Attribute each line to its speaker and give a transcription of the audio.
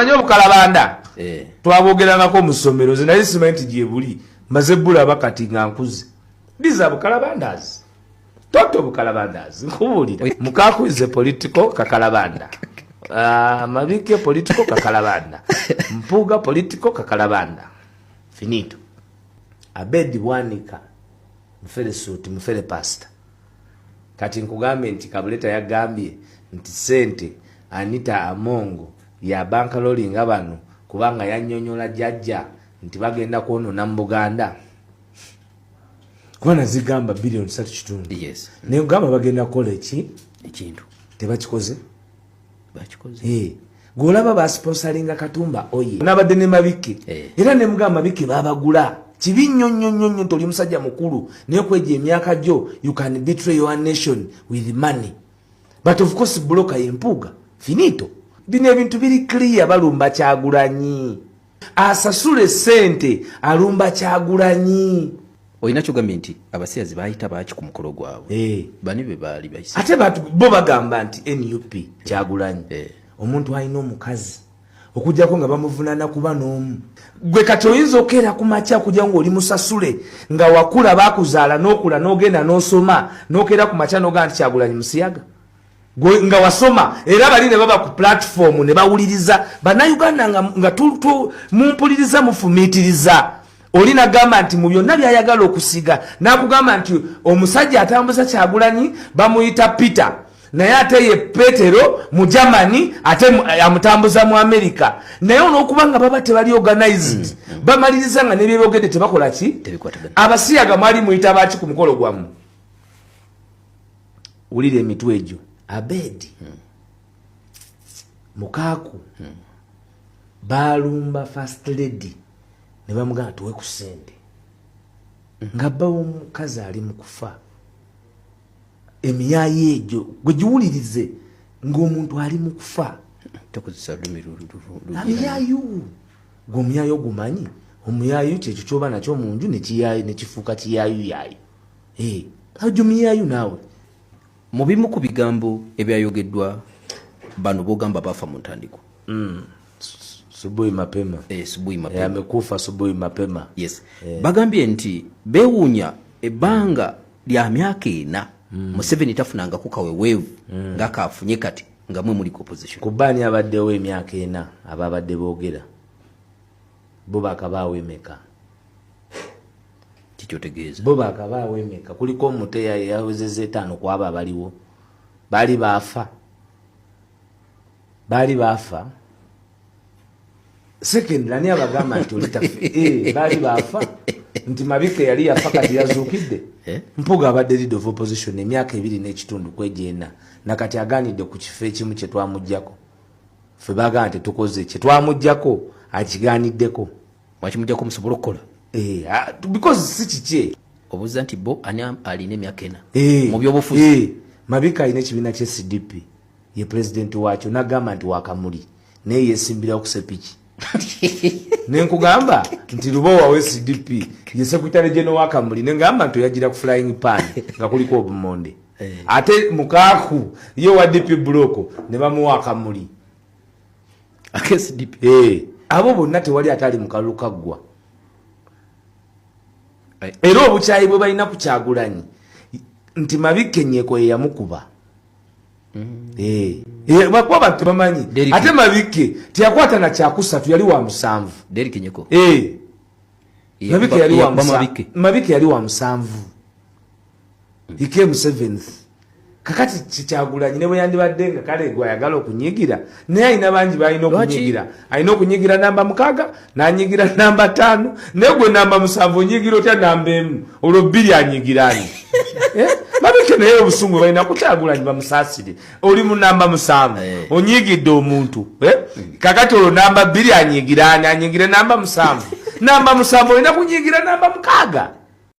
Speaker 1: omanyi obukalabanda twabogerangako mu ssomero ze naye simanyi gye buli maze bulaba kati nga nkuze biza bukalabandazi toto bukalabandazi nkubuulira Mukaku is a political kakalabanda Mabike political kakalabanda Mpuga political kakalabanda finito Abedi Bwanika mfere suti mfere pasta kati nkugambe nti Kabuleta yagambye nti sente Anita Amongo ya banka lolinga bano kubanga yannyonnyola jjajja nti bagenda kuonona mu Buganda kubana zigamba bilioni 3.5
Speaker 2: yes
Speaker 1: ne ngamba bagenda kola
Speaker 2: ekintu
Speaker 1: tebakikoze bakikoze golaba ba sponsoringa Katumba oye nabadde ne Mabike era ne mugamba Mabike babagula kibinnyonnyonnyo toli musajja mukulu ne kweje emyaka jo you can betray your nation with money but of course bloka Mpuga finito bino ebintu biri clear balumba Kyagulanyi asasule sente alumba Kyagulanyi
Speaker 2: oyina kyogambye nti abasiyazi bayita baaki ku mukolo gwabwe bani be baali bayise
Speaker 1: ate bo bagamba nti NUP Kyagulanyi omuntu alina omukazi okujjako nga bamuvunana kuba n'omu gwe kati oyinza okeera ku makya kujja ng'oli musasule nga wakula bakuzaala n'okula n'ogenda n'osoma n'okeera ku makya n'ogamba nti Kyagulanyi musiyaga nga wasoma era bali ne baba ku platform ne bawuliriza bannayuganda nga mumpuliriza mufumiitiriza olina gamba nti mu byonna byayagala okusiga n'akugamba nti omusajja atambuza Kyagulanyi bamuyita Peter naye ate ye Petero mu Germany ate amutambuza mu America naye onokubanga baba tebali organized bamaliriza nga nebyebogedde tebakola ki abasiyaga mwali muyita baaki ku mukolo gwamu ulire emitwe egyo Abedi Mukaku balumba first lady ne bamugamba tuwe ku sente nga bawo omukazi ali mu kufa emiyayi egyo gwe giwulirize ng'omuntu ali mu kufa
Speaker 2: tokozesa lumi
Speaker 1: amiyayu gwomuyayu ogumanyi omuyayu kyekyo kyoba nakyo mu nju nekifuuka kiyayu yayo ajo miyayu naawe
Speaker 2: mu bimu ku bigambo ebyayogeddwa bano bogamba bafa mu ntandikwa
Speaker 1: Subuhi mapema
Speaker 2: subuhi mapema
Speaker 1: amekufa subuhi mapema
Speaker 2: yes bagambye nti bewunya ebanga lya myaka 4 Museveni tafunanga kukawewevu nga kafunye kati nga mwe muri opposition
Speaker 1: kubani abaddewo emyaka 4 ababadde boogera bo bakabaawo emeka
Speaker 2: kikyotegeeza
Speaker 1: bo bakabaawo emeka kuliko omuteya yawezeze 5 kwaba abaliwo bali baafa second lani abagamba nti olitafe bali baafa nti Mabike yali yafa kati yazuukidde Mpuga abadde leader of opposition emyaka 2.5 kwejena nakati aganidde ku kifo ekimu kye twamujjako fe bagamba nti tukoze kye twamujjako akiganiddeko
Speaker 2: mwakimujjako musobola okukola
Speaker 1: because si kikye
Speaker 2: obuuza nti bo ani alina emyaka 4 mu byobufuzi
Speaker 1: Mabike alina ekibiina kye SDP ye president wakyo nagamba nti wakamuli naye yesimbira okusepiki nenkugamba nti Lubowa we SDP ye secretary general wakamuli nengamba nti yagira ku flying pan nga kuliko obumonde ate Mukaku ye wa DP bloko ne bamuwa akamuli
Speaker 2: SDP
Speaker 1: abo bonna tewali atali mukaluka gwa era obukyayi bwe balina ku Kyagulanyi nti Mabike nyeko yamukuba bakuba bantu bamanyi ate Mabike tiyakwata na kyakusatu yali wa 7
Speaker 2: Derek Nyeko
Speaker 1: Mabike yali wa 7 Mabike yali wa 7 he came 7th kakati Kyagulanyi ne bwe yandibadde nga kale gwa yagala okunyigira naye ayina bangi balina okunyigira ayina okunyigira namba 6 nanyigira namba 5 naye gwe namba 7 onyigira otya namba 1 olwo 2 anyigirani Mabike naye obusungu balina ku Kyagulanyi bamusaasire oli mu namba 7 onyigidde omuntu kakati olwo namba 2 anyigirani anyigire namba 7 namba 7 olina kunyigira namba 6